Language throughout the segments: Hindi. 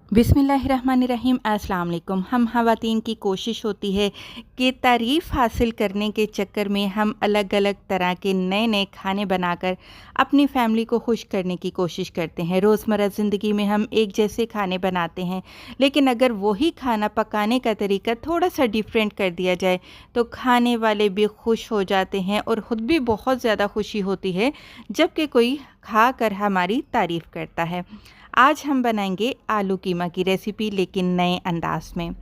बिस्मिल्लाहिर्रहमानिर्रहीम। अस्सलाम वालेकुम। हम ख़वातीन की कोशिश होती है कि तारीफ़ हासिल करने के चक्कर में हम अलग अलग तरह के नए नए खाने बनाकर अपनी फ़ैमिली को खुश करने की कोशिश करते हैं। रोज़मर्रा ज़िंदगी में हम एक जैसे खाने बनाते हैं, लेकिन अगर वही खाना पकाने का तरीका थोड़ा सा डिफरेंट कर दिया जाए तो खाने वाले भी खुश हो जाते हैं और ख़ुद भी बहुत ज़्यादा खुशी होती है जबकि कोई खा कर हमारी तारीफ़ करता है। आज हम बनाएंगे आलू कीमा की रेसिपी, लेकिन नए अंदाज में।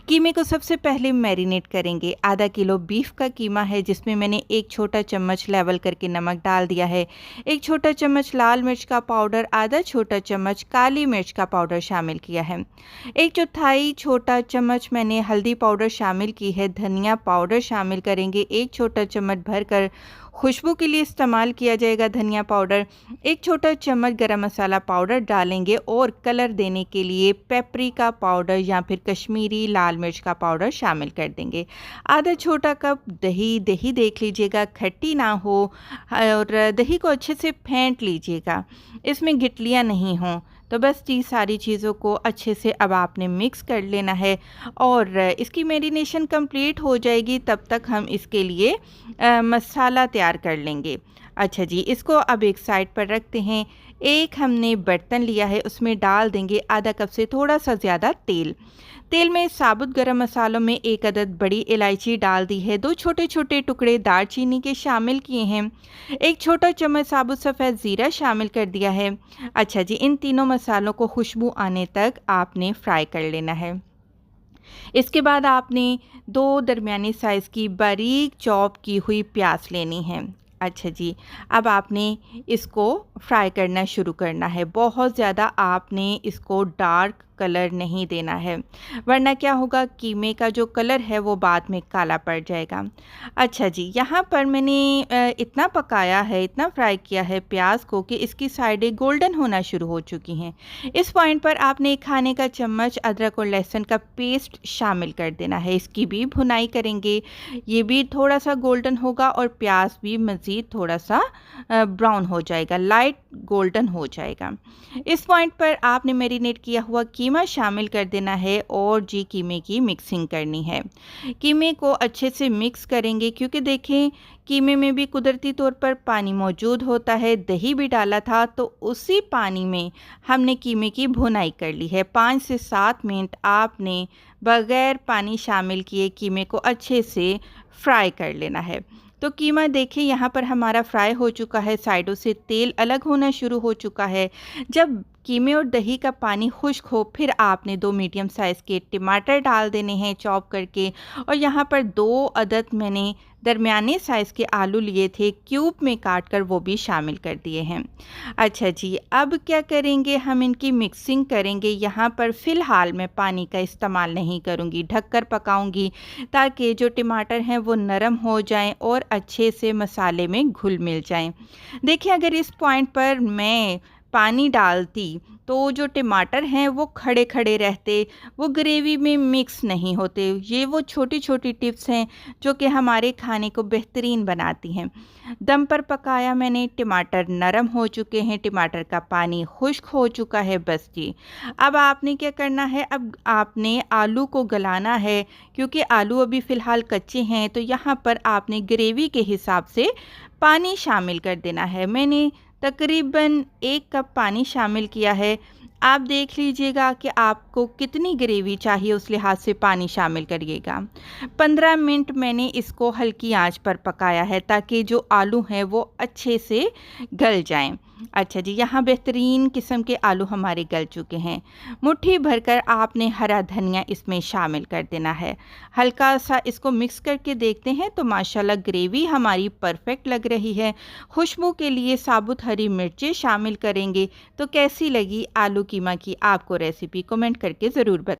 कीमे को सबसे पहले मैरिनेट करेंगे। आधा किलो बीफ का कीमा है जिसमें मैंने एक छोटा चम्मच लेवल करके नमक डाल दिया है, एक छोटा चम्मच लाल मिर्च का पाउडर, आधा छोटा चम्मच काली मिर्च का पाउडर शामिल किया है, एक चौथाई छोटा चम्मच मैंने हल्दी पाउडर शामिल की है, धनिया पाउडर शामिल करेंगे, एक छोटा चम्मच भरकर खुशबू के लिए इस्तेमाल किया जाएगा धनिया पाउडर, एक छोटा चम्मच गरम मसाला पाउडर डालेंगे और कलर देने के लिए पेपरिका पाउडर या फिर कश्मीरी लाल मिर्च का पाउडर शामिल कर देंगे। आधा छोटा कप दही, दही देख लीजिएगा खट्टी ना हो और दही को अच्छे से फेंट लीजिएगा, इसमें गिटलियाँ नहीं हों। तो बस ये सारी चीज़ों को अच्छे से अब आपने मिक्स कर लेना है और इसकी मैरिनेशन कंप्लीट हो जाएगी, तब तक हम इसके लिए मसाला तैयार कर लेंगे। अच्छा जी, इसको अब एक साइड पर रखते हैं। एक हमने बर्तन लिया है, उसमें डाल देंगे आधा कप से थोड़ा सा ज़्यादा तेल। तेल में साबुत गरम मसालों में एक अदद बड़ी इलायची डाल दी है, दो छोटे छोटे टुकड़े दालचीनी के शामिल किए हैं, एक छोटा चम्मच साबुत सफ़ेद ज़ीरा शामिल कर दिया है। अच्छा जी, इन तीनों मसालों को खुशबू आने तक आपने फ्राई कर लेना है। इसके बाद आपने दो दरमियानी साइज़ की बारीक चॉप की हुई प्याज लेनी है। अच्छा जी, अब आपने इसको फ्राई करना शुरू करना है। बहुत ज़्यादा आपने इसको डार्क कलर नहीं देना है, वरना क्या होगा, कीमे का जो कलर है वो बाद में काला पड़ जाएगा। अच्छा जी, यहाँ पर मैंने इतना पकाया है, इतना फ्राई किया है प्याज को कि इसकी साइडें गोल्डन होना शुरू हो चुकी हैं। इस पॉइंट पर आपने खाने का चम्मच अदरक और लहसुन का पेस्ट शामिल कर देना है। इसकी भी भुनाई करेंगे, ये भी थोड़ा सा गोल्डन होगा और प्याज भी मज़ीद थोड़ा सा ब्राउन हो जाएगा, लाइट गोल्डन हो जाएगा। इस पॉइंट पर आपने मैरिनेट किया हुआ कीमा शामिल कर देना है और जी कीमे की मिक्सिंग करनी है। कीमे को अच्छे से मिक्स करेंगे क्योंकि देखें कीमे में भी कुदरती तौर पर पानी मौजूद होता है, दही भी डाला था तो उसी पानी में हमने कीमे की भुनाई कर ली है। 5 से 7 मिनट आपने बग़ैर पानी शामिल किए कीमे को अच्छे से फ्राई कर लेना है। तो कीमा देखिए यहाँ पर हमारा फ्राई हो चुका है, साइडों से तेल अलग होना शुरू हो चुका है। जब कीमे और दही का पानी खुश्क हो फिर आपने 2 मीडियम साइज़ के टमाटर डाल देने हैं चॉप करके, और यहाँ पर 2 अदद मैंने दरमियाने साइज़ के आलू लिए थे क्यूब में काट कर, वो भी शामिल कर दिए हैं। अच्छा जी, अब क्या करेंगे, हम इनकी मिक्सिंग करेंगे। यहाँ पर फ़िलहाल मैं पानी का इस्तेमाल नहीं करूँगी, ढककर पकाऊँगी ताकि जो टमाटर हैं वो नरम हो जाएं और अच्छे से मसाले में घुल मिल जाएं। देखिए, अगर इस पॉइंट पर मैं पानी डालती तो जो टमाटर हैं वो खड़े खड़े रहते, वो ग्रेवी में मिक्स नहीं होते। ये वो छोटी छोटी टिप्स हैं जो कि हमारे खाने को बेहतरीन बनाती हैं। दम पर पकाया मैंने, टमाटर नरम हो चुके हैं, टमाटर का पानी खुश्क हो चुका है। बस जी, अब आपने क्या करना है, अब आपने आलू को गलाना है क्योंकि आलू अभी फ़िलहाल कच्चे हैं, तो यहाँ पर आपने ग्रेवी के हिसाब से पानी शामिल कर देना है। मैंने तकरीबन 1 कप पानी शामिल किया है। आप देख लीजिएगा कि आपको कितनी ग्रेवी चाहिए, उस लिहाज से पानी शामिल करिएगा। 15 मिनट मैंने इसको हल्की आंच पर पकाया है ताकि जो आलू हैं वो अच्छे से गल जाएं। अच्छा जी, यहाँ बेहतरीन किस्म के आलू हमारे गल चुके हैं। मुट्ठी भरकर आपने हरा धनिया इसमें शामिल कर देना है। हल्का सा इसको मिक्स करके देखते हैं तो माशाल्लाह ग्रेवी हमारी परफेक्ट लग रही है। खुशबू के लिए साबुत हरी मिर्चें शामिल करेंगे। तो कैसी लगी आलू कीमा की आपको रेसिपी, कमेंट करके ज़रूर बताएं।